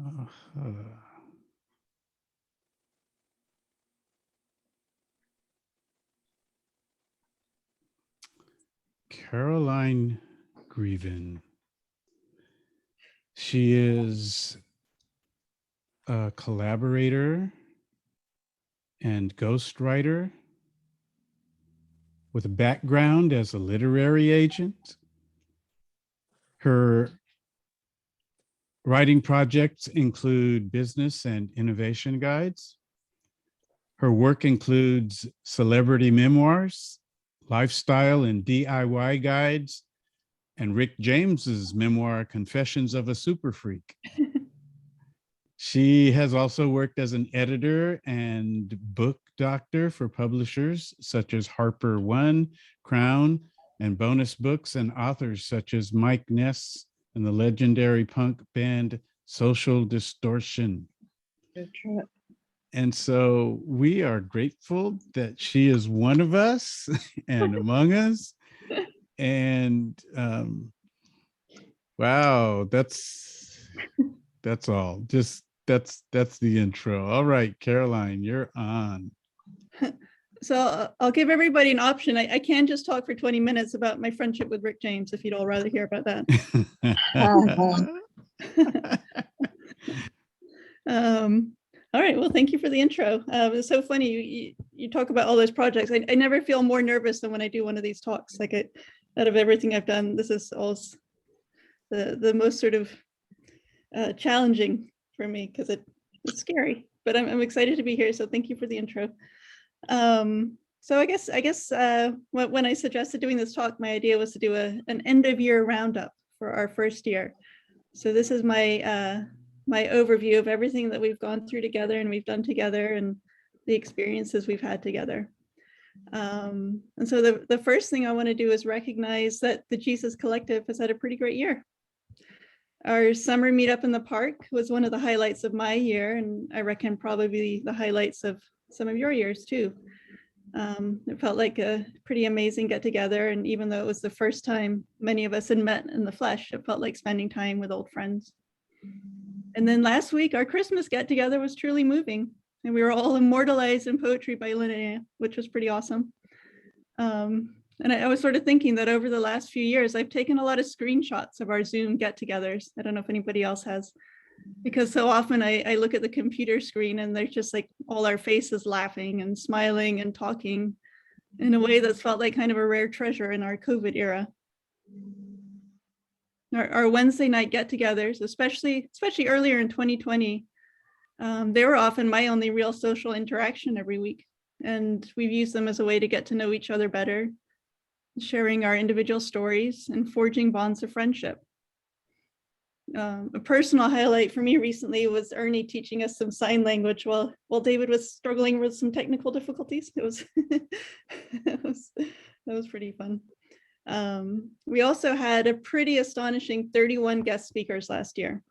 Uh, Caroline Greeven. She is a collaborator and ghostwriter with a background as a literary agent. Her writing projects include business and innovation guides. Her work includes celebrity memoirs, lifestyle and DIY guides, and Rick James's memoir, Confessions of a Super Freak. She has also worked as an editor and book doctor for publishers such as Harper One, Crown, and bonus books, and authors such as Mike Ness and the legendary punk band Social Distortion. And so we are grateful that she is one of us and among us. And wow, that's all. Just that's the intro. All right, Caroline, you're on. So I'll give everybody an option. I can just talk for 20 minutes about my friendship with Rick James if you'd all rather hear about that. All right, well, thank you for the intro. It's so funny, you talk about all those projects. I never feel more nervous than when I do one of these talks. Like out of everything I've done, this is all the most sort of challenging for me because it's scary, but I'm excited to be here. So thank you for the intro. So I guess when I suggested doing this talk, my idea was to do an end of year roundup for our first year. So this is my my overview of everything that we've gone through together and we've done together and the experiences we've had together. And so the first thing I want to do is recognize that the Jesus Collective has had a pretty great year. Our summer meetup in the park was one of the highlights of my year, and I reckon probably the highlights of some of your years too. It felt like a pretty amazing get together, and even though it was the first time many of us had met in the flesh, it felt like spending time with old friends. And then last week, our Christmas get together was truly moving, and we were all immortalized in poetry by Linnea, which was pretty awesome. And I was sort of thinking that over the last few years, I've taken a lot of screenshots of our Zoom get-togethers. I don't know if anybody else has, because so often I look at the computer screen and there's just like all our faces laughing and smiling and talking in a way that's felt like kind of a rare treasure in our COVID era. Our Wednesday night get-togethers, especially earlier in 2020, they were often my only real social interaction every week. And we've used them as a way to get to know each other better, sharing our individual stories and forging bonds of friendship. A personal highlight for me recently was Ernie teaching us some sign language while David was struggling with some technical difficulties. It was that was pretty fun. We also had a pretty astonishing 31 guest speakers last year.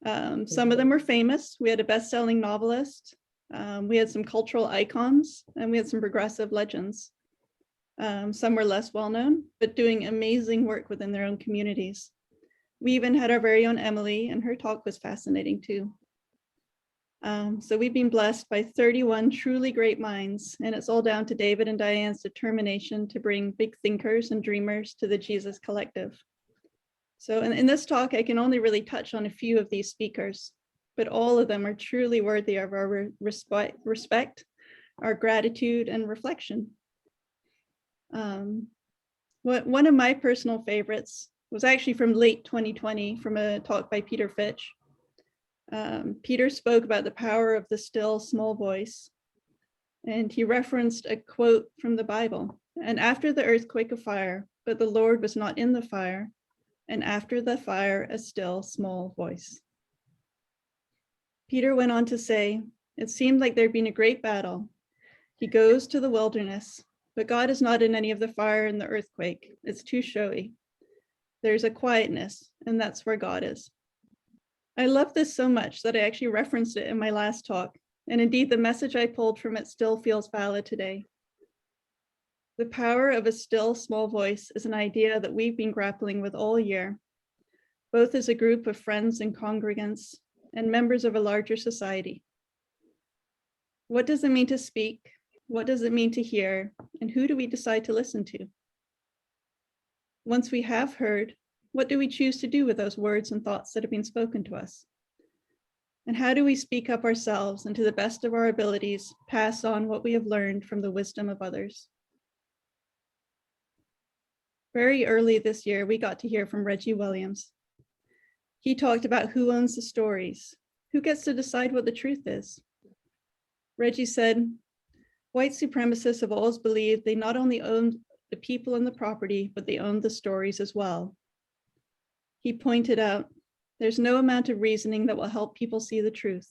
Some of them were famous. We had a best-selling novelist. We had some cultural icons, and we had some progressive legends. Some were less well-known, but doing amazing work within their own communities. We even had our very own Emily, and her talk was fascinating too. So we've been blessed by 31 truly great minds, and it's all down to David and Diane's determination to bring big thinkers and dreamers to the Jesus Collective. So in this talk, I can only really touch on a few of these speakers, but all of them are truly worthy of our respect, our gratitude, and reflection. One of my personal favorites was actually from late 2020 from a talk by Peter Fitch. Peter spoke about the power of the still small voice, and he referenced a quote from the Bible. And after the earthquake, a fire, but the Lord was not in the fire, and after the fire, a still small voice. Peter went on to say, it seemed like there'd been a great battle. He goes to the wilderness, but God is not in any of the fire and the earthquake. It's too showy. There's a quietness, and that's where God is. I love this so much that I actually referenced it in my last talk. And indeed, the message I pulled from it still feels valid today. The power of a still small voice is an idea that we've been grappling with all year, both as a group of friends and congregants, and members of a larger society. What does it mean to speak? What does it mean to hear? And who do we decide to listen to? Once we have heard, what do we choose to do with those words and thoughts that have been spoken to us? And how do we speak up ourselves and to the best of our abilities, pass on what we have learned from the wisdom of others? Very early this year, we got to hear from Reggie Williams. He talked about who owns the stories, who gets to decide what the truth is. Reggie said, white supremacists have always believed they not only owned the people and the property, but they owned the stories as well. He pointed out, there's no amount of reasoning that will help people see the truth.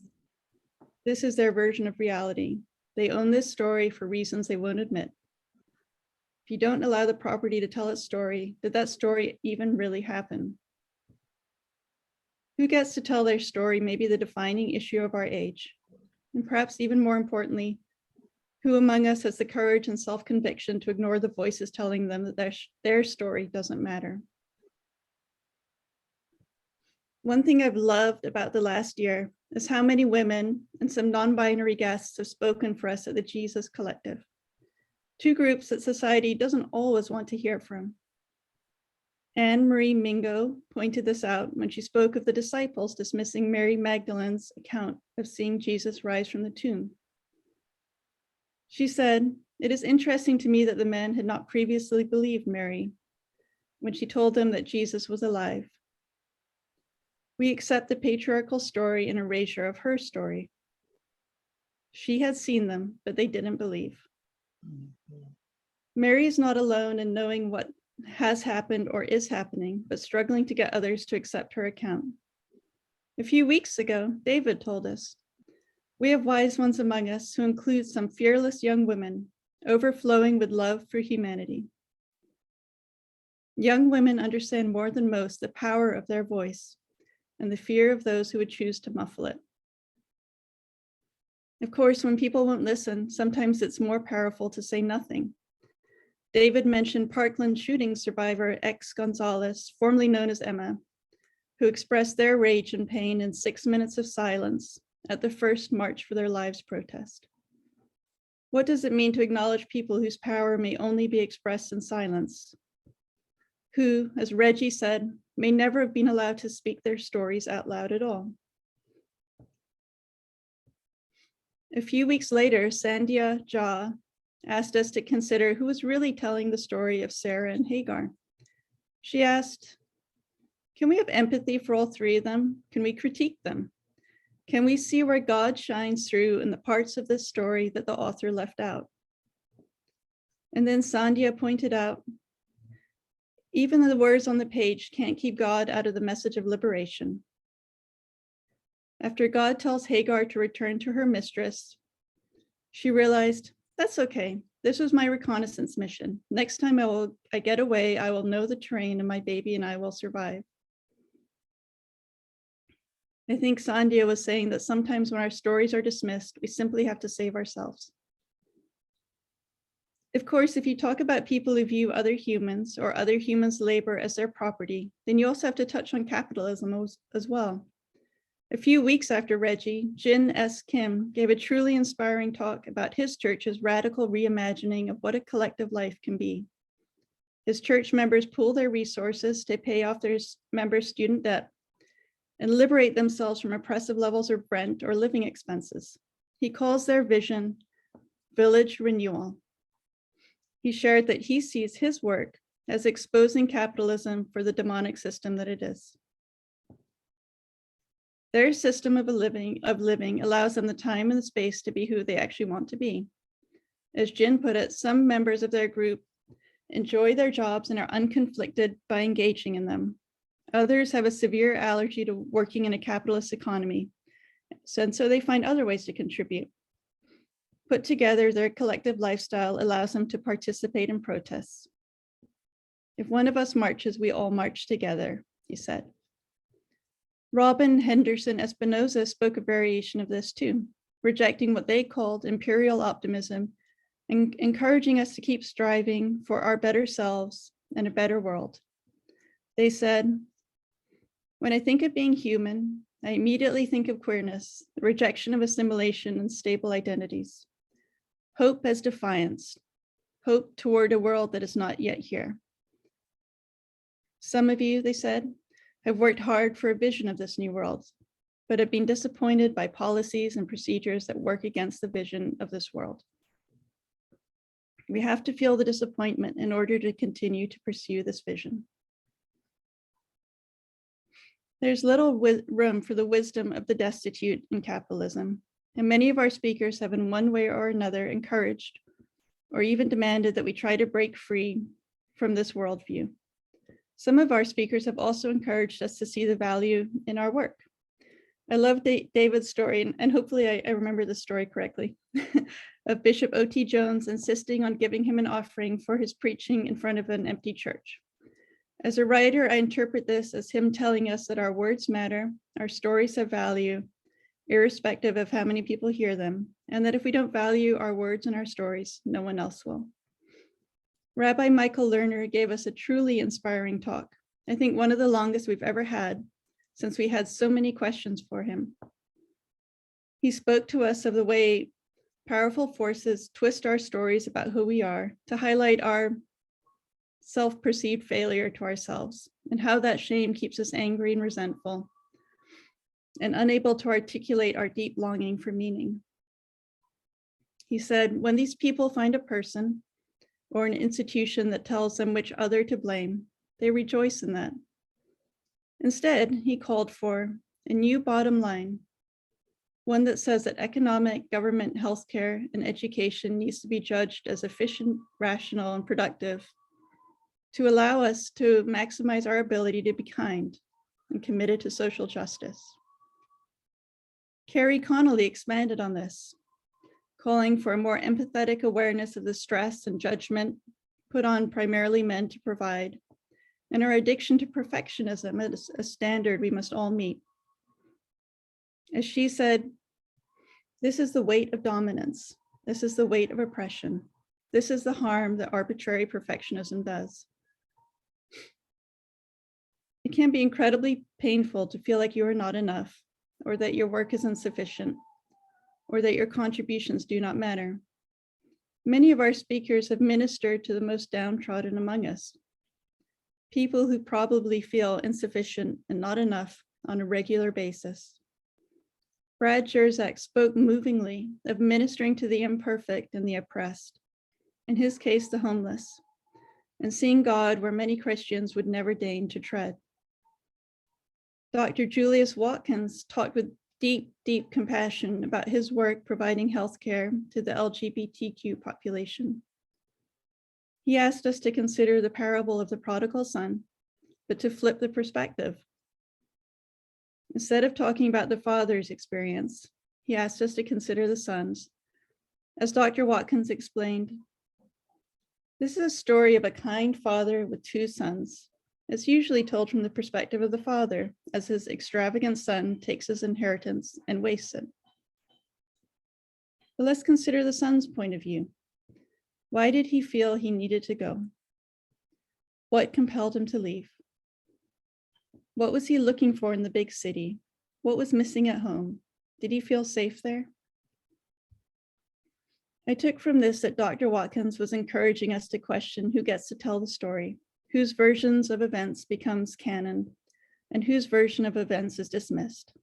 This is their version of reality. They own this story for reasons they won't admit. If you don't allow the property to tell its story, did that story even really happen? Who gets to tell their story may be the defining issue of our age. And perhaps even more importantly, who among us has the courage and self-conviction to ignore the voices telling them that their story doesn't matter? One thing I've loved about the last year is how many women and some non-binary guests have spoken for us at the Jesus Collective, two groups that society doesn't always want to hear from. Anne Marie Mingo pointed this out when she spoke of the disciples dismissing Mary Magdalene's account of seeing Jesus rise from the tomb. She said, "It is interesting to me that the men had not previously believed Mary when she told them that Jesus was alive. We accept the patriarchal story and erasure of her story. She had seen them, but they didn't believe." Mary is not alone in knowing what has happened or is happening, but struggling to get others to accept her account. A few weeks ago, David told us, "We have wise ones among us who include some fearless young women, overflowing with love for humanity." Young women understand more than most the power of their voice and the fear of those who would choose to muffle it. Of course, when people won't listen, sometimes it's more powerful to say nothing. David mentioned Parkland shooting survivor X Gonzalez, formerly known as Emma, who expressed their rage and pain in 6 minutes of silence at the first March for Their Lives protest. What does it mean to acknowledge people whose power may only be expressed in silence, who, as Reggie said, may never have been allowed to speak their stories out loud at all? A few weeks later, Sandhya Jha asked us to consider who was really telling the story of Sarah and Hagar. She asked, can we have empathy for all three of them? Can we critique them? Can we see where God shines through in the parts of this story that the author left out? And then Sandhya pointed out, even the words on the page can't keep God out of the message of liberation. After God tells Hagar to return to her mistress, she realized, that's okay. This was my reconnaissance mission. Next time I get away, I will know the terrain and my baby and I will survive. I think Sandhya was saying that sometimes when our stories are dismissed, we simply have to save ourselves. Of course, if you talk about people who view other humans or other humans' labor as their property, then you also have to touch on capitalism as well. A few weeks after Reggie, Jin S. Kim gave a truly inspiring talk about his church's radical reimagining of what a collective life can be. His church members pool their resources to pay off their members' student debt and liberate themselves from oppressive levels of rent or living expenses. He calls their vision village renewal. He shared that he sees his work as exposing capitalism for the demonic system that it is. Their system of living allows them the time and the space to be who they actually want to be. As Jin put it, some members of their group enjoy their jobs and are unconflicted by engaging in them. Others have a severe allergy to working in a capitalist economy, and so they find other ways to contribute. Put together, their collective lifestyle allows them to participate in protests. If one of us marches, we all march together, he said. Robin Henderson Espinosa spoke a variation of this too, rejecting what they called imperial optimism and encouraging us to keep striving for our better selves and a better world. They said, when I think of being human, I immediately think of queerness, the rejection of assimilation and stable identities. Hope as defiance, hope toward a world that is not yet here. Some of you, they said, have worked hard for a vision of this new world, but have been disappointed by policies and procedures that work against the vision of this world. We have to feel the disappointment in order to continue to pursue this vision. There's little room for the wisdom of the destitute in capitalism, and many of our speakers have in one way or another encouraged or even demanded that we try to break free from this worldview. Some of our speakers have also encouraged us to see the value in our work. I love David's story, and hopefully I remember the story correctly, of Bishop O.T. Jones insisting on giving him an offering for his preaching in front of an empty church. As a writer, I interpret this as him telling us that our words matter, our stories have value, irrespective of how many people hear them, and that if we don't value our words and our stories, no one else will. Rabbi Michael Lerner gave us a truly inspiring talk. I think one of the longest we've ever had, since we had so many questions for him. He spoke to us of the way powerful forces twist our stories about who we are to highlight our self-perceived failure to ourselves, and how that shame keeps us angry and resentful and unable to articulate our deep longing for meaning. He said, when these people find a person or an institution that tells them which other to blame, they rejoice in that. Instead, he called for a new bottom line, one that says that economic, government, healthcare, and education needs to be judged as efficient, rational, and productive to allow us to maximize our ability to be kind and committed to social justice. Carrie Connolly expanded on this, calling for a more empathetic awareness of the stress and judgment put on primarily men to provide, and our addiction to perfectionism as a standard we must all meet. As she said, this is the weight of dominance. This is the weight of oppression. This is the harm that arbitrary perfectionism does. It can be incredibly painful to feel like you are not enough, or that your work is insufficient, or that your contributions do not matter. Many of our speakers have ministered to the most downtrodden among us, people who probably feel insufficient and not enough on a regular basis. Brad Jerzak spoke movingly of ministering to the imperfect and the oppressed, in his case, the homeless, and seeing God where many Christians would never deign to tread. Dr. Julius Watkins talked with deep, deep compassion about his work providing healthcare to the LGBTQ population. He asked us to consider the parable of the prodigal son, but to flip the perspective. Instead of talking about the father's experience, he asked us to consider the son's. As Dr. Watkins explained, this is a story of a kind father with two sons. It's usually told from the perspective of the father, as his extravagant son takes his inheritance and wastes it. But let's consider the son's point of view. Why did he feel he needed to go? What compelled him to leave? What was he looking for in the big city? What was missing at home? Did he feel safe there? I took from this that Dr. Watkins was encouraging us to question who gets to tell the story, whose versions of events becomes canon, and whose version of events is dismissed.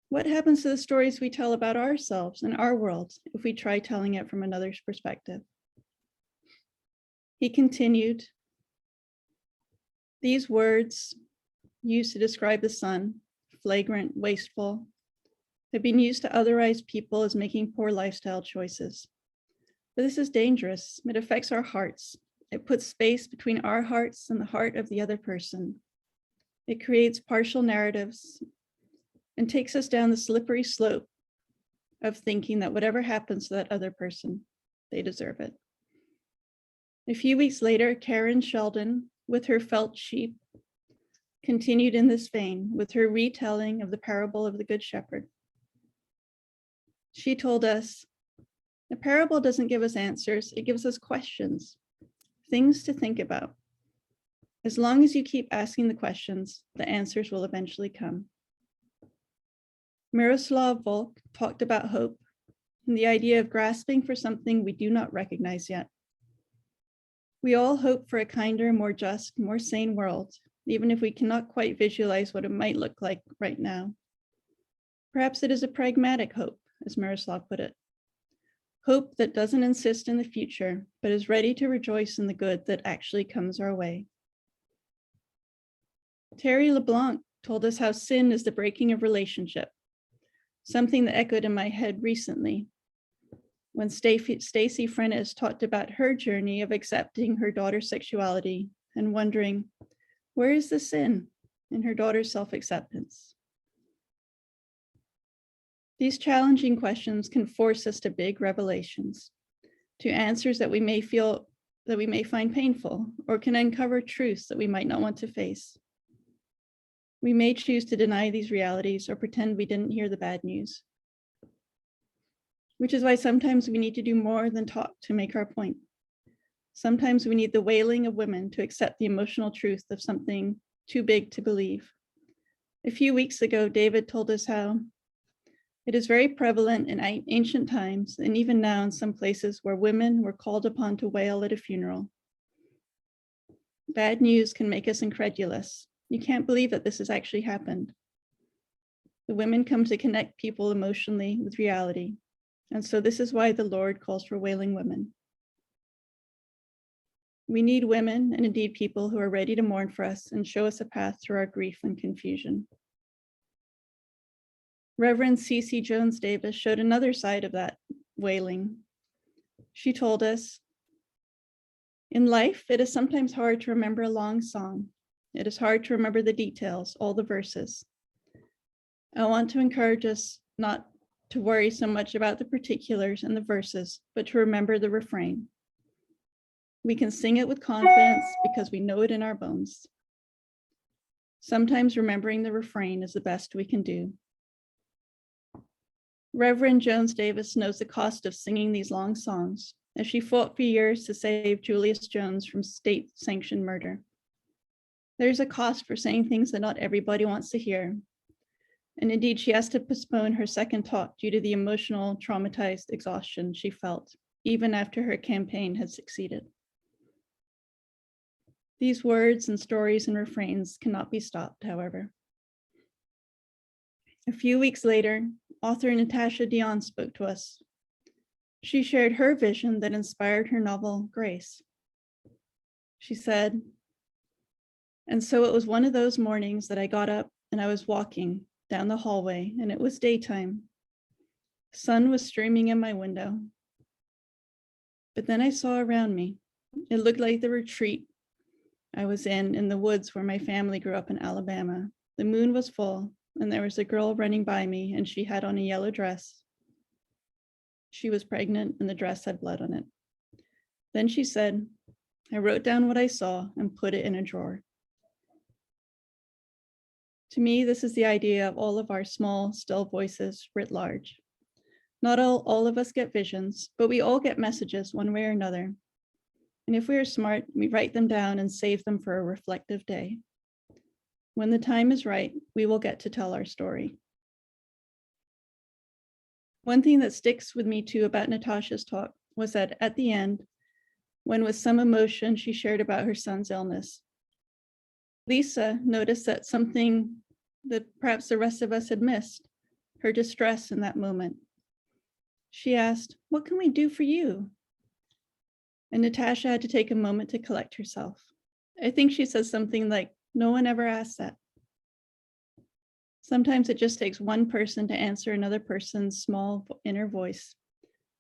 What happens to the stories we tell about ourselves and our world if we try telling it from another's perspective? He continued, these words used to describe the son, flagrant, wasteful, have been used to otherize people as making poor lifestyle choices. But this is dangerous. It affects our hearts. It puts space between our hearts and the heart of the other person. It creates partial narratives and takes us down the slippery slope of thinking that whatever happens to that other person, they deserve it. A few weeks later, Karen Sheldon, with her felt sheep, continued in this vein with her retelling of the parable of the Good Shepherd. She told us, the parable doesn't give us answers, it gives us questions, things to think about. As long as you keep asking the questions, the answers will eventually come. Miroslav Volk talked about hope and the idea of grasping for something we do not recognize yet. We all hope for a kinder, more just, more sane world, even if we cannot quite visualize what it might look like right now. Perhaps it is a pragmatic hope, as Miroslav put it. Hope that doesn't insist in the future, but is ready to rejoice in the good that actually comes our way. Terry LeBlanc told us how sin is the breaking of relationship, something that echoed in my head recently when Stacy Frennes talked about her journey of accepting her daughter's sexuality and wondering, where is the sin in her daughter's self-acceptance? These challenging questions can force us to big revelations, to answers that we may find painful, or can uncover truths that we might not want to face. We may choose to deny these realities or pretend we didn't hear the bad news, which is why sometimes we need to do more than talk to make our point. Sometimes we need the wailing of women to accept the emotional truth of something too big to believe. A few weeks ago, David told us how it is very prevalent in ancient times, and even now in some places where women were called upon to wail at a funeral. Bad news can make us incredulous. You can't believe that this has actually happened. The women come to connect people emotionally with reality. And so this is why the Lord calls for wailing women. We need women and indeed people who are ready to mourn for us and show us a path through our grief and confusion. Reverend C.C. Jones Davis showed another side of that wailing. She told us, in life, it is sometimes hard to remember a long song. It is hard to remember the details, all the verses. I want to encourage us not to worry so much about the particulars and the verses, but to remember the refrain. We can sing it with confidence because we know it in our bones. Sometimes remembering the refrain is the best we can do. Reverend Jones Davis knows the cost of singing these long songs, as she fought for years to save Julius Jones from state-sanctioned murder. There's a cost for saying things that not everybody wants to hear. And indeed, she has to postpone her second talk due to the emotional, traumatized exhaustion she felt, even after her campaign had succeeded. These words and stories and refrains cannot be stopped, however. A few weeks later, author Natasha Dion spoke to us. She shared her vision that inspired her novel, Grace. She said, and so it was one of those mornings that I got up and I was walking down the hallway and it was daytime. Sun was streaming in my window. But then I saw around me, it looked like the retreat I was in the woods where my family grew up in Alabama. The moon was full and there was a girl running by me and she had on a yellow dress. She was pregnant and the dress had blood on it. Then she said, I wrote down what I saw and put it in a drawer. To me, this is the idea of all of our small, still voices writ large. Not all of us get visions, but we all get messages one way or another. And if we are smart, we write them down and save them for a reflective day. When the time is right, we will get to tell our story. One thing that sticks with me too about Natasha's talk was that at the end, when with some emotion she shared about her son's illness, Lisa noticed that something that perhaps the rest of us had missed, her distress in that moment. She asked, what can we do for you? And Natasha had to take a moment to collect herself. I think she says something like, no one ever asked that. Sometimes it just takes one person to answer another person's small inner voice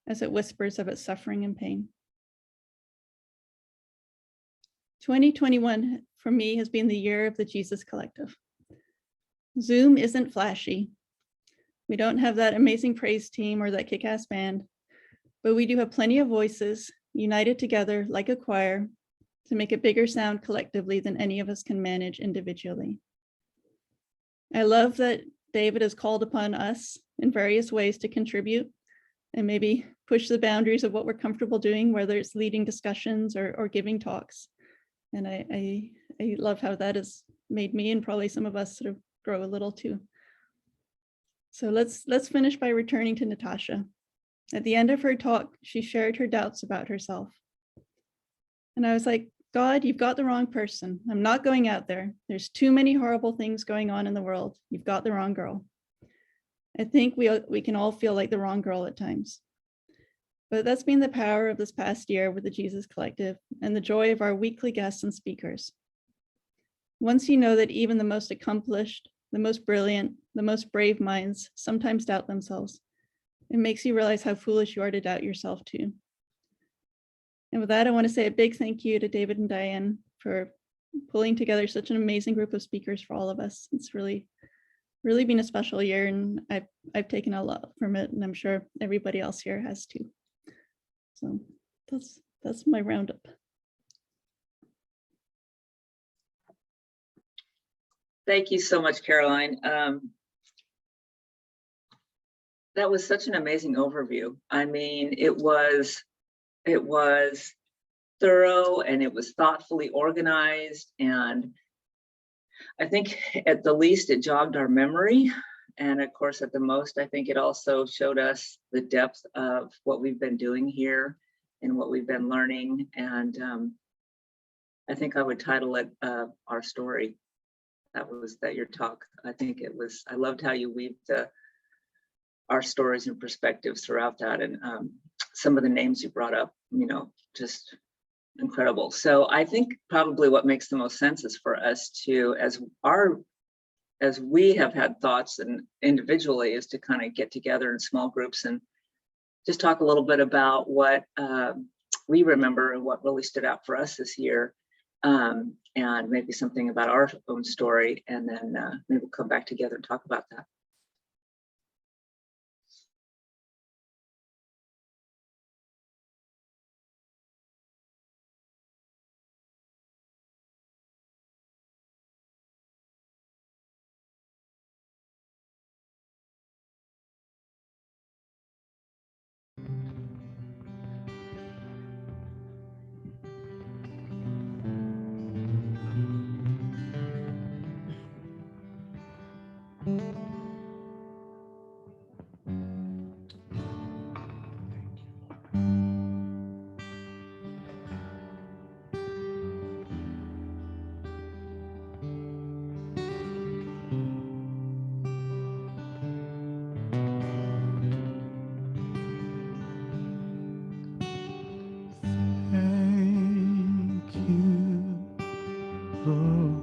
as it whispers of its suffering and pain. 2021 for me has been the year of the Jesus Collective. Zoom isn't flashy. We don't have that amazing praise team or that kick-ass band, but we do have plenty of voices united together like a choir to make a bigger sound collectively than any of us can manage individually. I love that David has called upon us in various ways to contribute and maybe push the boundaries of what we're comfortable doing, whether it's leading discussions or giving talks. And I love how that has made me and probably some of us sort of grow a little too. So let's finish by returning to Natasha. At the end of her talk, she shared her doubts about herself. And I was like, God, you've got the wrong person. I'm not going out there. There's too many horrible things going on in the world. You've got the wrong girl. I think we can all feel like the wrong girl at times. But that's been the power of this past year with the Jesus Collective and the joy of our weekly guests and speakers. Once you know that even the most accomplished, the most brilliant, the most brave minds sometimes doubt themselves, it makes you realize how foolish you are to doubt yourself too. And with that, I want to say a big thank you to David and Diane for pulling together such an amazing group of speakers for all of us. It's really been a special year, and I've taken a lot from it, and I'm sure everybody else here has too. So that's my roundup. Thank you so much, Caroline. That was such an amazing overview. I mean, it was thorough and it was thoughtfully organized, and I think at the least it jogged our memory, and of course at the most I think it also showed us the depth of what we've been doing here and what we've been learning. And I think I would title it Our Story. That your talk. I think it was, I loved how you weaved our stories and perspectives throughout that, and some of the names you brought up, you know, just incredible. So I think probably what makes the most sense is for us to, as we have had thoughts and individually, is to kind of get together in small groups and just talk a little bit about what we remember and what really stood out for us this year, and maybe something about our own story, and then maybe we'll come back together and talk about that. Thank you, Lord.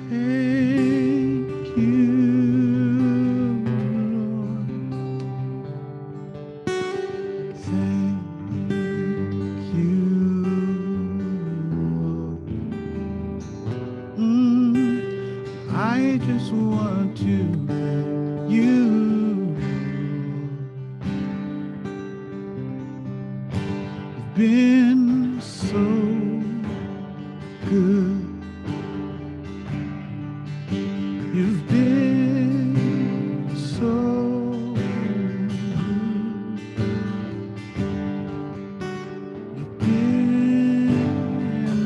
Thank you, Lord. Thank you, Lord. I just want to thank you. You've been so good. You've been so good. You've been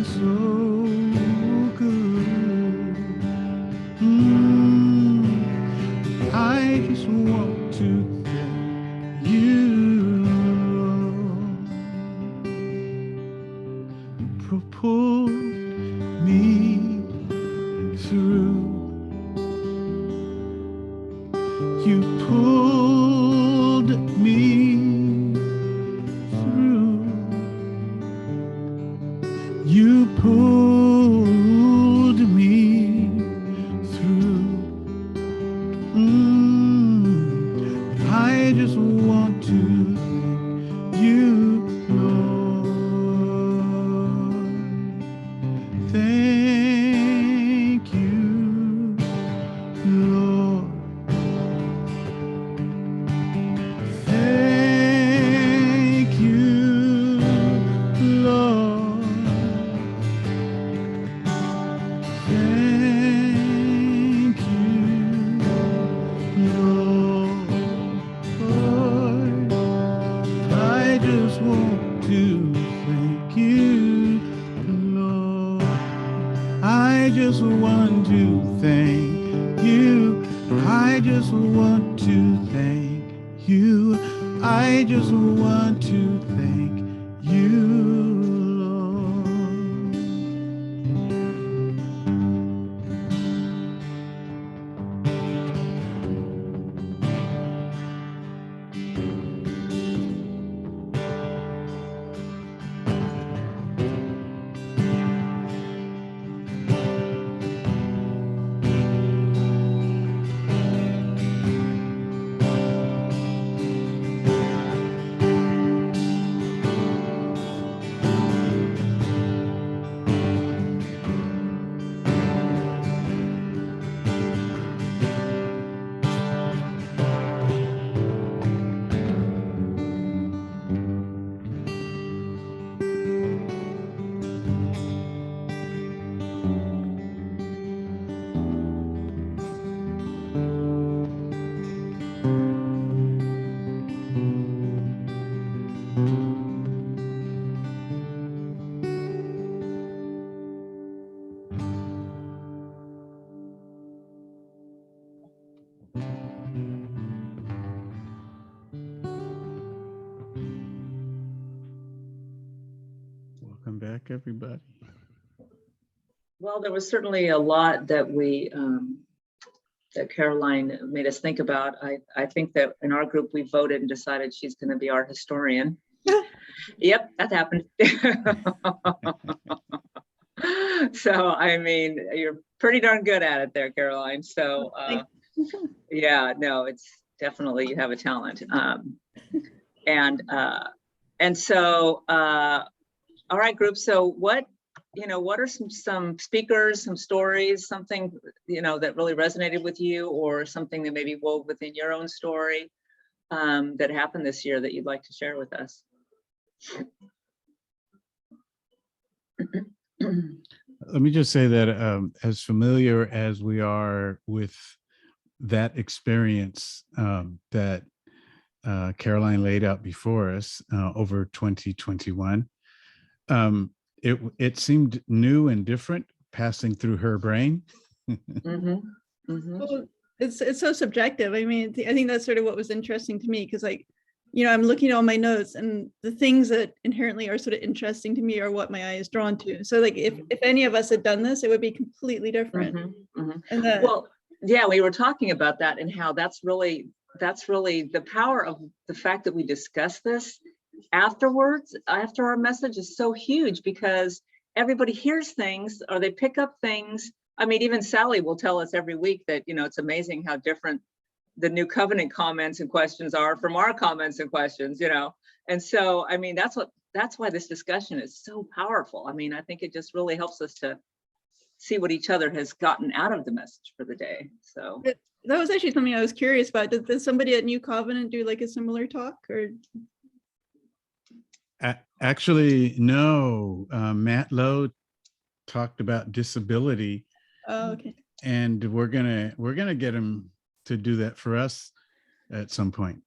so good. I just want to thank you, Lord. You pulled me through. You pulled me through. You pulled me through. I just want to thank you, Lord. Thank you, Lord. Thank you, Lord. Thank you, Lord. I just want to thank you, Lord. I just want to thank you. I just want to thank you. I just want to thank you, Lord. Welcome back, everybody. Well, there was certainly a lot that that Caroline made us think about. I think that in our group, we voted and decided she's going to be our historian. Yep, that happened. So, I mean, you're pretty darn good at it there, Caroline. So, yeah, no, it's definitely, you have a talent. And so, all right, group. So what are some speakers, some stories, something, that really resonated with you, or something that maybe wove within your own story that happened this year that you'd like to share with us? Let me just say that as familiar as we are with that experience that Caroline laid out before us over 2021, it seemed new and different passing through her brain. Mm-hmm. Mm-hmm. Well, it's so subjective. I mean, I think that's sort of what was interesting to me, because I'm looking at all my notes, and the things that inherently are sort of interesting to me are what my eye is drawn to. So like if any of us had done this, it would be completely different. Mm-hmm. Mm-hmm. And well, yeah, we were talking about that and how that's really the power of the fact that we discuss this afterwards, after our message, is so huge, because everybody hears things or they pick up things. I mean, even Sally will tell us every week that, it's amazing how different the New Covenant comments and questions are from our comments and questions, And so, I mean, that's why this discussion is so powerful. I mean, I think it just really helps us to see what each other has gotten out of the message for the day. So that was actually something I was curious about. Did somebody at New Covenant do like a similar talk, or? Actually, no. Matt Lowe talked about disability. Oh, okay. And we're gonna get him to do that for us at some point.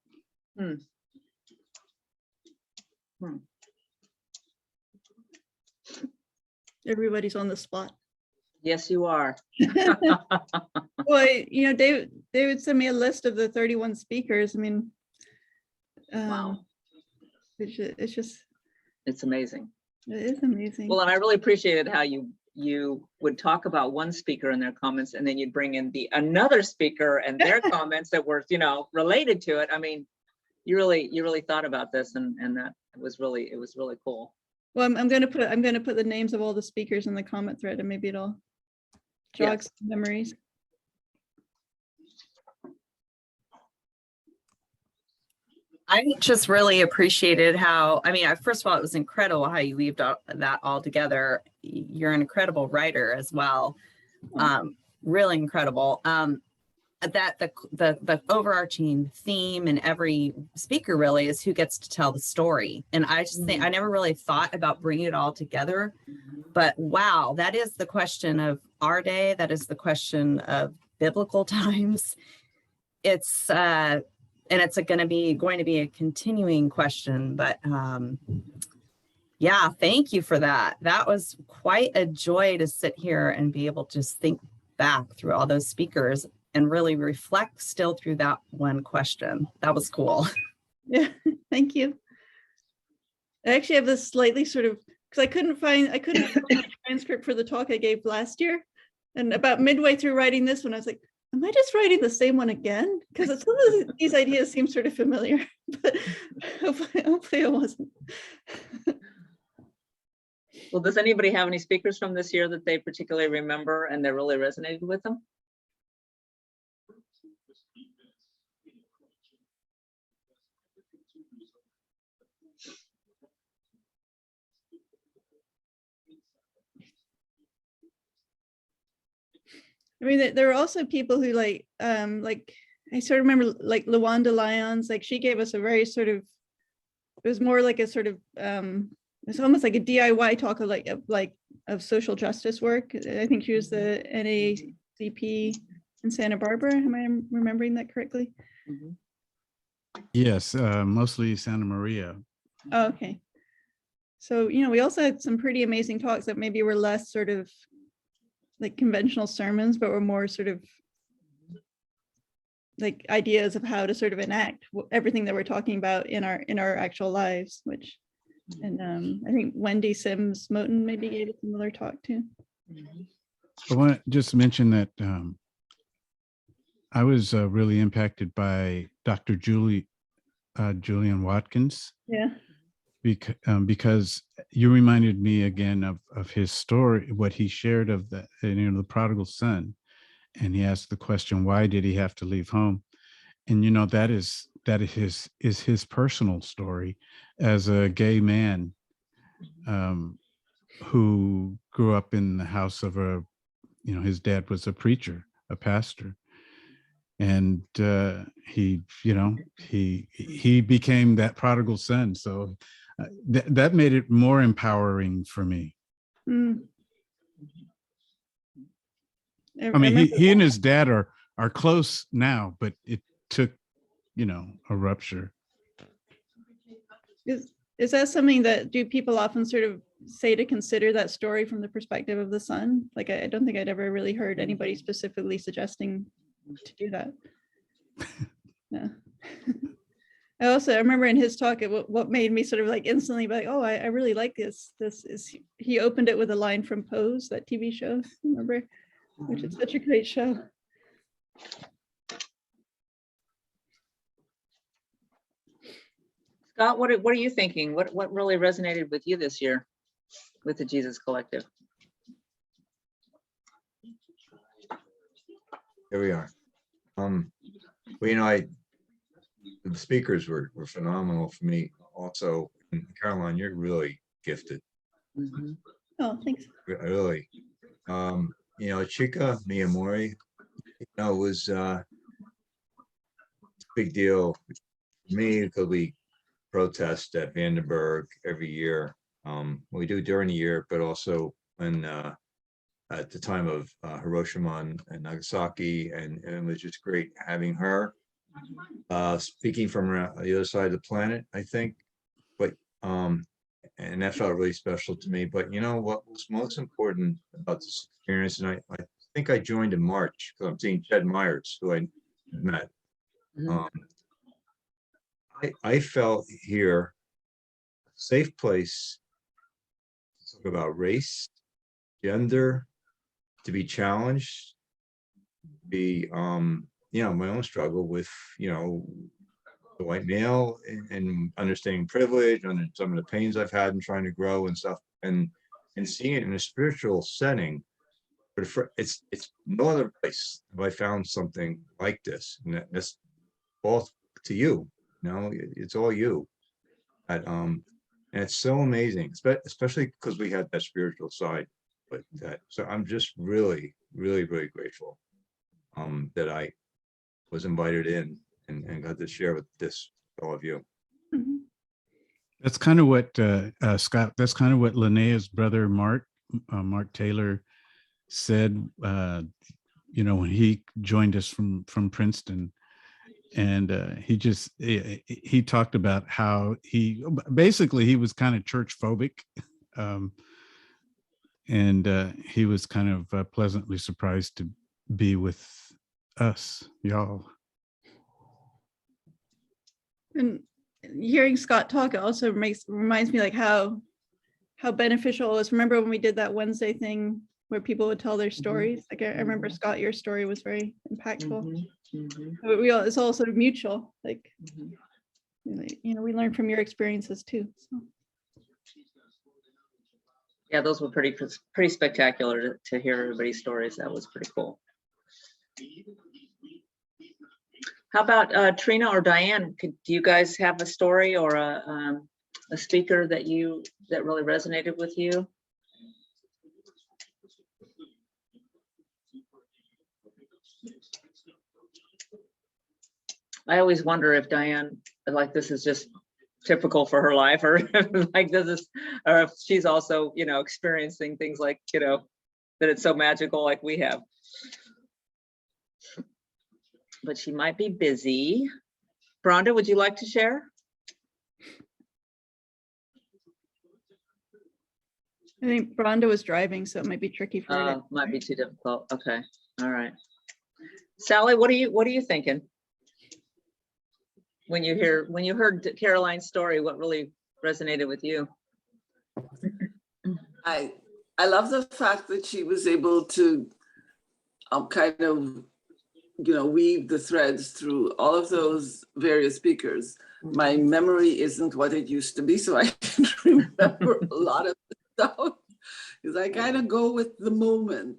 Everybody's on the spot. Yes, you are. Well, David sent me a list of the 31 speakers. I mean, Wow. It's amazing. It is amazing. Well, and I really appreciated how you would talk about one speaker and their comments, and then you'd bring in another speaker and their comments that were, related to it. I mean, you really thought about this, and that it was really cool. Well, I'm going to put the names of all the speakers in the comment thread, and maybe it'll jog some memories. I just really appreciated how, first of all, it was incredible how you weaved that all together. You're an incredible writer as well. Really incredible. That the overarching theme in every speaker really is who gets to tell the story. And I just think I never really thought about bringing it all together, but wow, that is the question of our day. That is the question of biblical times. It's and it's going to be a continuing question, but yeah, thank you for that. That was quite a joy to sit here and be able to just think back through all those speakers. and really reflect still through that one question. That was cool. Yeah, thank you. I actually have this slightly sort of, because I couldn't find a transcript for the talk I gave last year. And about midway through writing this one, I was like, am I just writing the same one again? Because some of these ideas seem sort of familiar, but hopefully it wasn't. Well, does anybody have any speakers from this year that they particularly remember and that really resonated with them? I mean, there were also people who like I sort of remember like Lawanda Lyons, like she gave us a very sort of, it was more like a sort of, it's almost like a DIY talk of social justice work. I think she was the NAACP in Santa Barbara. Am I remembering that correctly? Mhm. Yes, mostly Santa Maria. Oh, okay. So, you know, we also had some pretty amazing talks that maybe were less sort of like conventional sermons, but were more sort of like ideas of how to sort of enact everything that we're talking about in our actual lives, which, and I think Wendy Sims Moten maybe gave a similar talk too. I want to just mention that I was really impacted by Dr. Julian Watkins, Yeah. because you reminded me again of his story, what he shared of the, the prodigal son. And he asked the question, why did he have to leave home? And, that is his personal story as a gay man who grew up in the house of his dad was a preacher, a pastor. And he became that prodigal son. So that made it more empowering for me. Mm. I mean, he and his dad are close now, but it took, a rupture. Is that something that do people often sort of say to consider that story from the perspective of the son? Like, I don't think I'd ever really heard anybody specifically suggesting to do that. Yeah. I remember in his talk, what made me sort of like instantly be like, oh, I really like this. This is, he opened it with a line from Pose, that TV show, remember? Which is such a great show. Scott, what are you thinking? What really resonated with you this year with the Jesus Collective? Here we are. Well, the speakers were phenomenal for me. Also, and Caroline, you're really gifted. Mm-hmm. Oh, thanks. Really. Chika Miyamori, was a big deal for me because we protest at Vandenberg every year. We do during the year, but also when at the time of Hiroshima and Nagasaki, and it was just great having her speaking from the other side of the planet, I think. But and that felt really special to me. But what was most important about this experience, and I think I joined in March because I'm seeing Jed Myers, who I met. Mm-hmm. I felt here a safe place to talk about race, gender, to be challenged, be my own struggle with the white male and understanding privilege and some of the pains I've had in trying to grow and stuff, and seeing it in a spiritual setting. But it's no other place have I found something like this, and that's all to you. It's all you. And it's so amazing, especially because we had that spiritual side. But so I'm just really, really, really grateful that I was invited in and got to share with all of you. Mhm. That's kind of what Scott. That's kind of what Linnea's brother Mark Taylor said. When he joined us from Princeton, and he talked about how he was kind of church phobic, and he was kind of pleasantly surprised to be with us, y'all. And hearing Scott talk, it also reminds me like how beneficial it was. Remember when we did that Wednesday thing where people would tell their stories? Like I remember, Scott, your story was very impactful. But it's also mutual. Like, we learn from your experiences too. So. Yeah, those were pretty spectacular to hear everybody's stories. That was pretty cool. How about Trina or Diane? Do you guys have a story or a speaker that really resonated with you? I always wonder if Diane, like, this is just typical for her life, or like this is, or if she's also, experiencing things like, that it's so magical like we have. But she might be busy. Rhonda, would you like to share? I think Rhonda was driving, so it might be tricky for her. Might be too difficult. Okay, all right. Sally, what are you thinking? When you heard Caroline's story, what really resonated with you? I love the fact that she was able to kind of, weave the threads through all of those various speakers. My memory isn't what it used to be, so I can't remember a lot of stuff because I kind of go with the moment.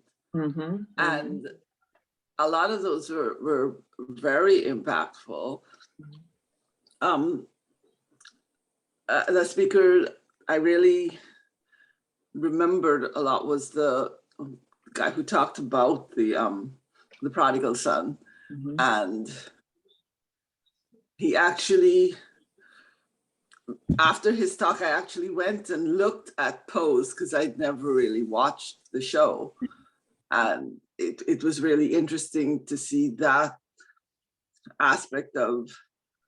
And a lot of those were very impactful. The speaker I really remembered a lot was the guy who talked about the prodigal son. And he actually, after his talk, I actually went and looked at Pose because I'd never really watched the show. And it was really interesting to see that aspect of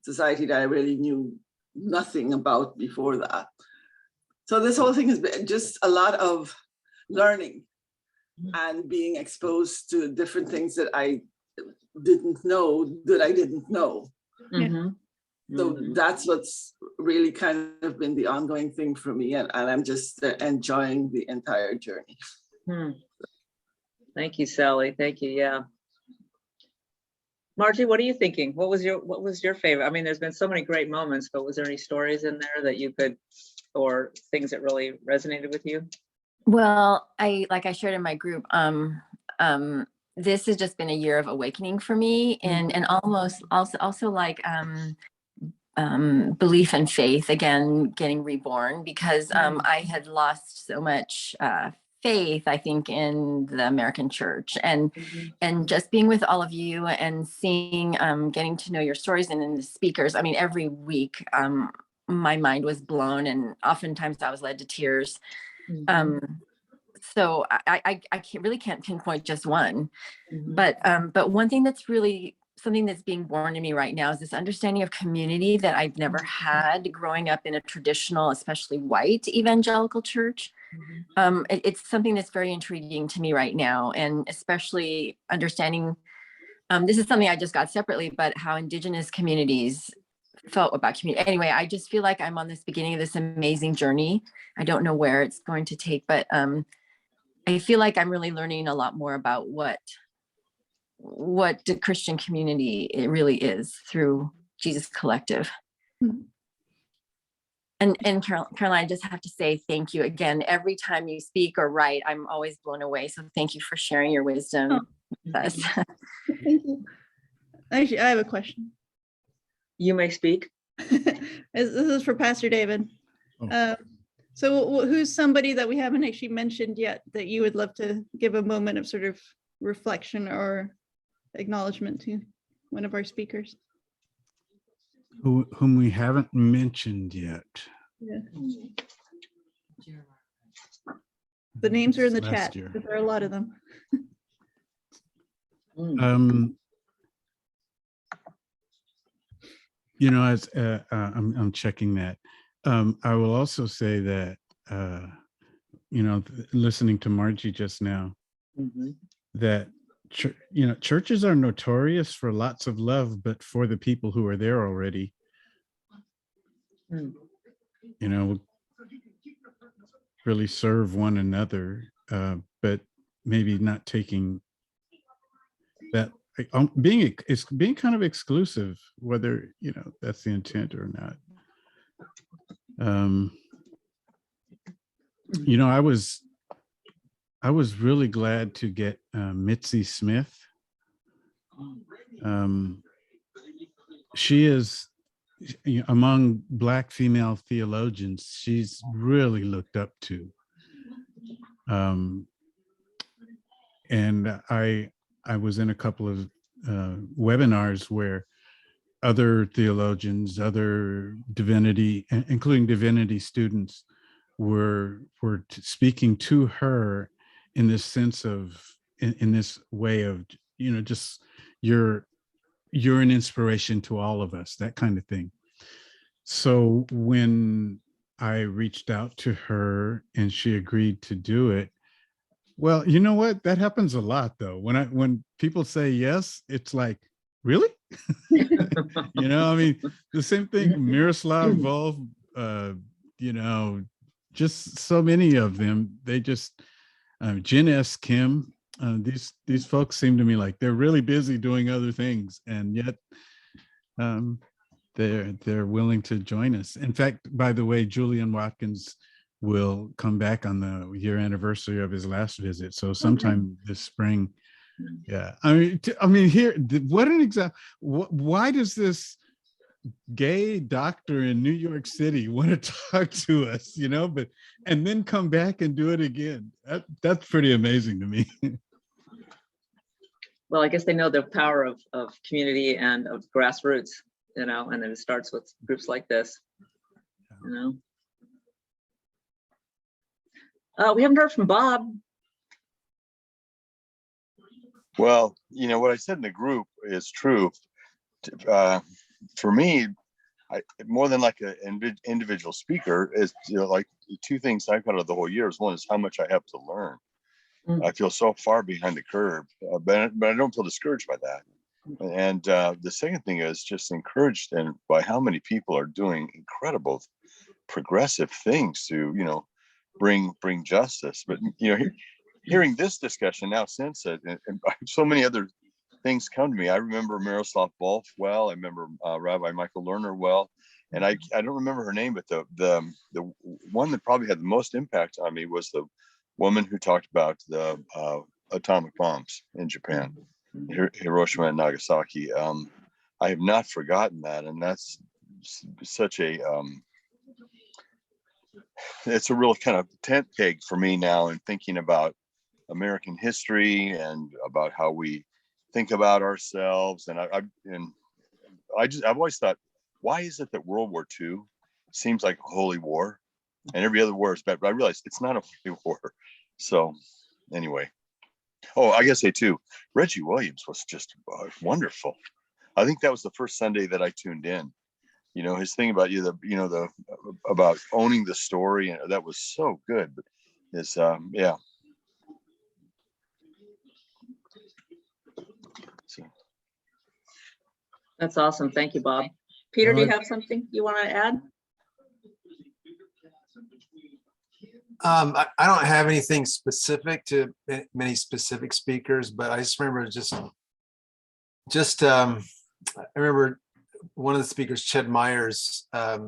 society that I really knew nothing about before that. So this whole thing has been just a lot of learning and being exposed to different things that I didn't know that I didn't know. So that's what's really kind of been the ongoing thing for me, and I'm just enjoying the entire journey. Thank you, Sally. Thank you. Yeah. Margie, what are you thinking? What was your favorite? I mean, there's been so many great moments, but was there any stories in there that you could, or things that really resonated with you? Well, like I shared in my group, this has just been a year of awakening for me, and almost also like belief and faith again getting reborn, because I had lost so much faith, I think, in the American church, and just being with all of you and seeing, getting to know your stories and in the speakers. I mean, every week my mind was blown, and oftentimes I was led to tears. So I can't pinpoint just one, but one thing that's really something that's being born in me right now is this understanding of community that I've never had growing up in a traditional, especially white evangelical church. It's something that's very intriguing to me right now, and especially understanding, this is something I just got separately, but how Indigenous communities felt about community. Anyway, I just feel like I'm on this beginning of this amazing journey. I don't know where it's going to take, but I feel like I'm really learning a lot more about what the Christian community it really is through Jesus Collective. And Caroline, I just have to say thank you again. Every time you speak or write, I'm always blown away. So thank you for sharing your wisdom with us. Thank you. Actually, I have a question. You may speak. This is for Pastor David. So who's somebody that we haven't actually mentioned yet that you would love to give a moment of sort of reflection or acknowledgement to, one of our speakers? Whom we haven't mentioned yet. Yeah. The names are in the Last chat, year. but there are a lot of them. As I'm checking that. I will also say that, listening to Margie just now, that churches are notorious for lots of love, but for the people who are there already, Hmm. really serve one another, but maybe not taking that, it's being kind of exclusive, whether, that's the intent or not. I was really glad to get Mitzi Smith. She is, among Black female theologians, she's really looked up to. And I was in a couple of webinars where other theologians, other divinity, including divinity students, were speaking to her in this sense of, in this way of, just you're an inspiration to all of us, that kind of thing. So when I reached out to her and she agreed to do it, well, you know what? That happens a lot though. When people say yes, it's like, really? I mean, the same thing, Miroslav Volf, just so many of them, they just, Jen S. Kim, these folks seem to me like they're really busy doing other things, and yet they're willing to join us. In fact, by the way, Julian Watkins will come back on the year anniversary of his last visit, so sometime this spring. Yeah, I mean, here, what an example. Why does this gay doctor in New York City want to talk to us, but, and then come back and do it again? That's pretty amazing to me. Well, I guess they know the power of community and of grassroots, and then it starts with groups like this, We haven't heard from Bob. Well, what I said in the group is true. For me, more than like an individual speaker, is like the two things I've got out of the whole year is, one is how much I have to learn. I feel so far behind the curve, but I don't feel discouraged by that. And the second thing is just encouraged and by how many people are doing incredible progressive things to bring justice. But hearing this discussion now since it, and so many other things come to me. I remember Miroslav Volf well. I remember Rabbi Michael Lerner well, and I don't remember her name, but the one that probably had the most impact on me was the woman who talked about the atomic bombs in Japan, Hiroshima and Nagasaki. I have not forgotten that, and that's such a it's a real kind of tent peg for me now in thinking about American history and about how we think about ourselves. And I've always thought, why is it that World War II seems like a holy war and every other war is bad? But I realized it's not a holy war. So anyway, I gotta say too, Reggie Williams was just wonderful. I think that was the first Sunday that I tuned in. His thing about about owning the story, and that was so good. But it's yeah. So. That's awesome. Thank you, Bob. Peter, do you have something you want to add? I don't have anything specific to many specific speakers, but I just remember I remember one of the speakers, Ched Myers. I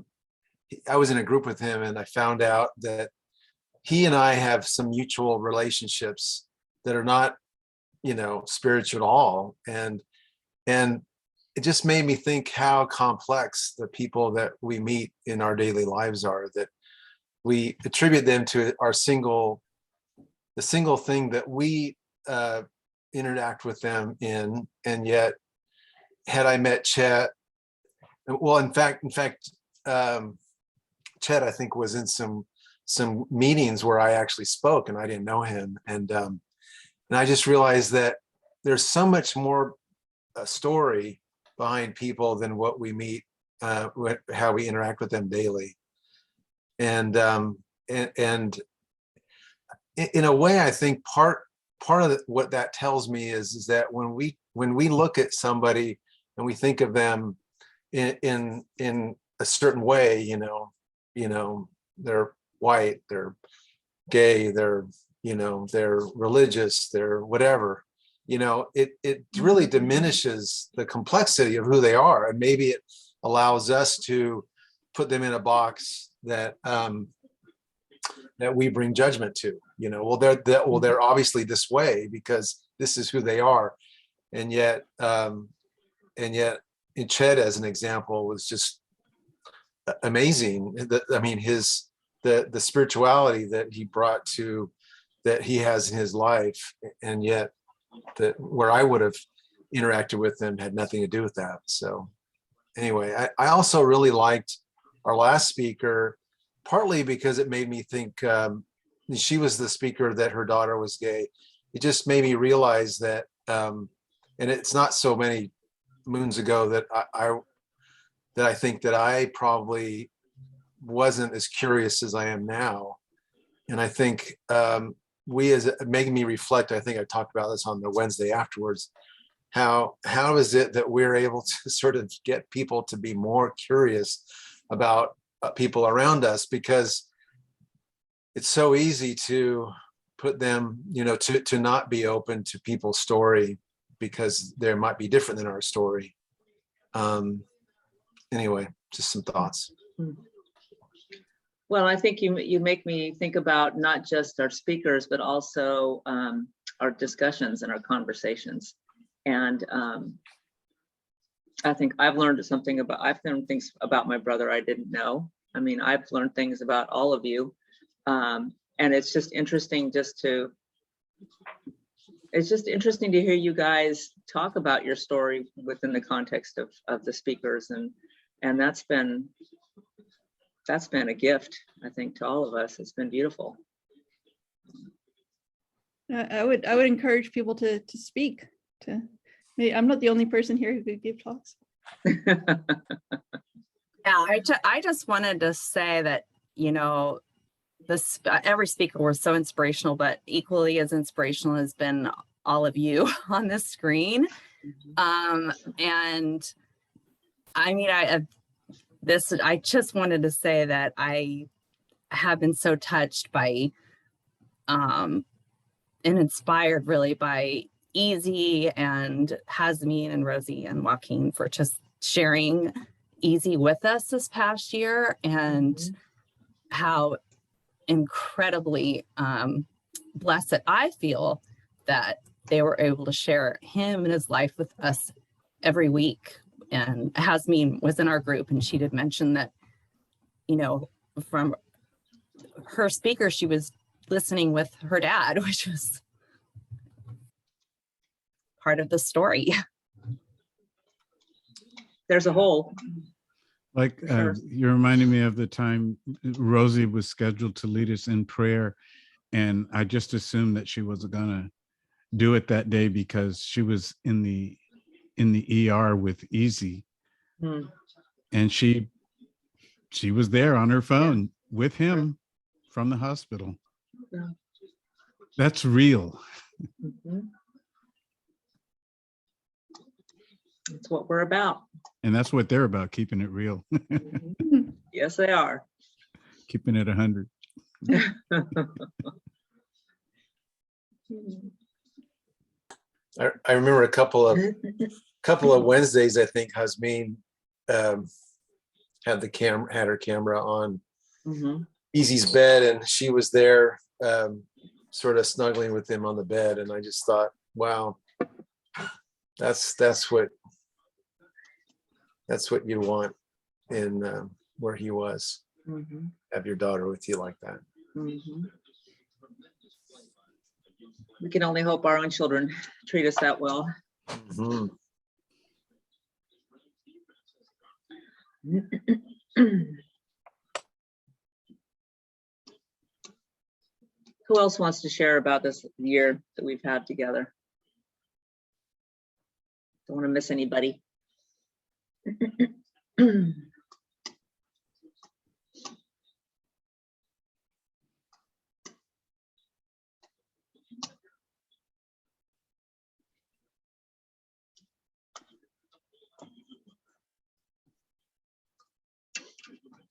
was in a group with him, and I found out that he and I have some mutual relationships that are not, spiritual at all, and it just made me think how complex the people that we meet in our daily lives are, that we attribute them to the single thing that we interact with them in. And yet, had I met Chet, well, in fact, Chet, I think, was in some meetings where I actually spoke and I didn't know him. And I just realized that there's so much more story behind people than what we meet, how we interact with them daily. And in a way, I think part part of what that tells me is that when we look at somebody and we think of them in a certain way, they're white, they're gay, they're religious, they're whatever, it really diminishes the complexity of who they are, and maybe it allows us to put them in a box that we bring judgment to. They're obviously this way because this is who they are, and yet in Ched, as an example, was just amazing. The spirituality that he brought to, that he has in his life, and yet that where I would have interacted with him had nothing to do with that. So anyway, I also really liked our last speaker, partly because it made me think, she was the speaker that her daughter was gay. It just made me realize that, and it's not so many moons ago that I think that I probably wasn't as curious as I am now. And I think making me reflect, I think I talked about this on the Wednesday afterwards, how is it that we're able to sort of get people to be more curious about people around us, because it's so easy to put them, to not be open to people's story because they might be different than our story. Anyway, just some thoughts. Well, I think you make me think about not just our speakers, but also our discussions and our conversations. And I think I've learned things about my brother I didn't know. I mean, I've learned things about all of you. And it's just interesting to hear you guys talk about your story within the context of the speakers. And that's been a gift, I think, to all of us. It's been beautiful. I would encourage people to speak. I'm not the only person here who could give talks. Yeah, I just wanted to say that, every speaker was so inspirational, but equally as inspirational has been all of you on this screen. And I mean, I just wanted to say that I have been so touched by and inspired really by Easy and Hazmeen and Rosie and Joaquin for just sharing Easy with us this past year, and how incredibly blessed I feel that they were able to share him and his life with us every week. And Hazmeen was in our group, and she did mention that, from her speaker, she was listening with her dad, which was part of the story. There's a hole. Like Sure. you reminded me of the time Rosie was scheduled to lead us in prayer, and I just assumed that she wasn't gonna do it that day because she was in the ER with Easy, and she was there on her phone with him from the hospital. Yeah. That's real. That's what we're about. And that's what they're about, keeping it real. Yes, they are. Keeping it 100. I remember a couple of Wednesdays, I think Hazmeen had her camera on Easy's bed, and she was there sort of snuggling with him on the bed, and I just thought, wow, that's what you want in where he was. Have your daughter with you like that. We can only hope our own children treat us that well. Who else wants to share about this year that we've had together? Don't want to miss anybody.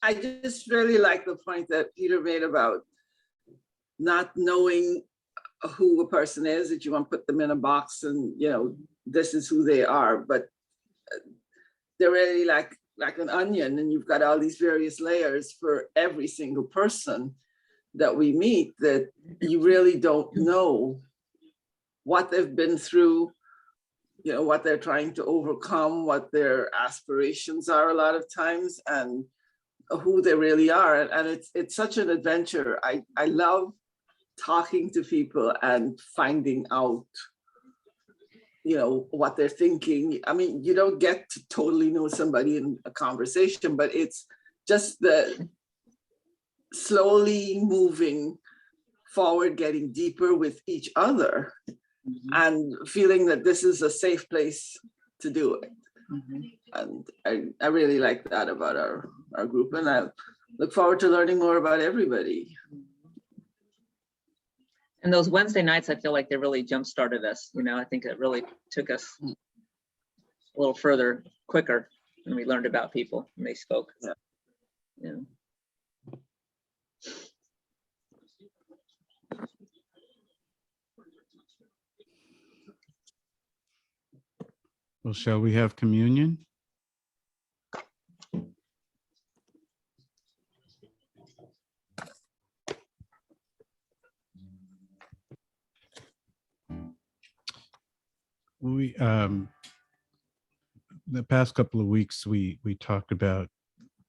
I just really like the point that Peter made about not knowing who a person is, that you want to put them in a box and, you know, this is who they are, but they're really like an onion, and you've got all these various layers for every single person that we meet, that you really don't know what they've been through, you know, what they're trying to overcome, what their aspirations are a lot of times, and who they really are. And it's such an adventure. I love talking to people and finding out, you know, what they're thinking. I mean, you don't get to totally know somebody in a conversation, but it's just the slowly moving forward, getting deeper with each other, and feeling that this is a safe place to do it. And I really like that about our group, and I look forward to learning more about everybody. And those Wednesday nights, I feel like they really jump-started us. You know, I think it really took us a little further, quicker, when we learned about people and they spoke. Yeah. Well, shall we have communion? We the past couple of weeks we talked about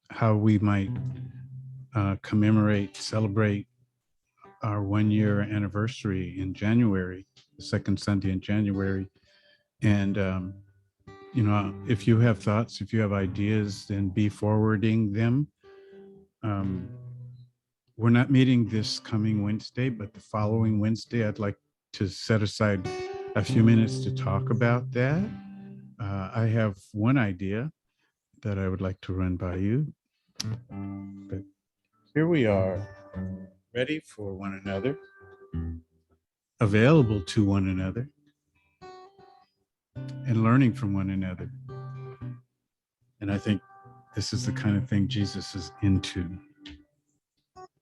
how we might celebrate our 1-year anniversary in January, the second Sunday in January. And you know, if you have thoughts, if you have ideas, then be forwarding them. We're not meeting this coming Wednesday, but the following Wednesday, I'd like to set aside a few minutes to talk about that. I have one idea that I would like to run by you. But here we are, ready for one another, available to one another, and learning from one another. And I think this is the kind of thing Jesus is into,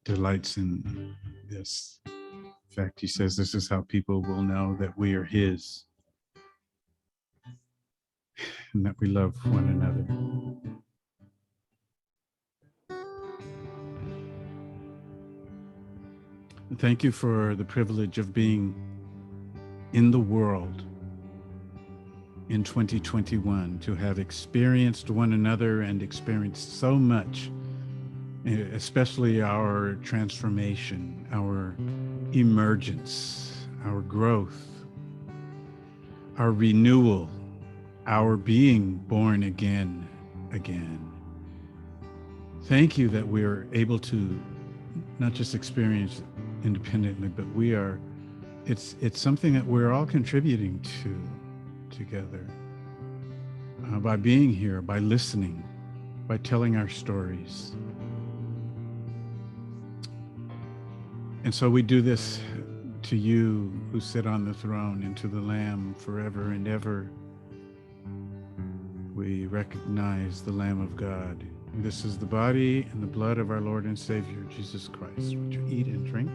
delights in this. In fact, he says this is how people will know that we are his and that we love one another. And thank you for the privilege of being in the world in 2021, to have experienced one another and experienced so much, especially our transformation, our emergence, our growth, our renewal, our being born again. Thank you that we're able to not just experience independently, but it's something that we're all contributing to together, by being here, by listening, by telling our stories. And so we do this to you who sit on the throne, and to the Lamb forever and ever. We recognize the Lamb of God. This is the body and the blood of our Lord and Savior, Jesus Christ. Would you eat and drink?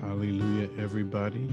Hallelujah, everybody.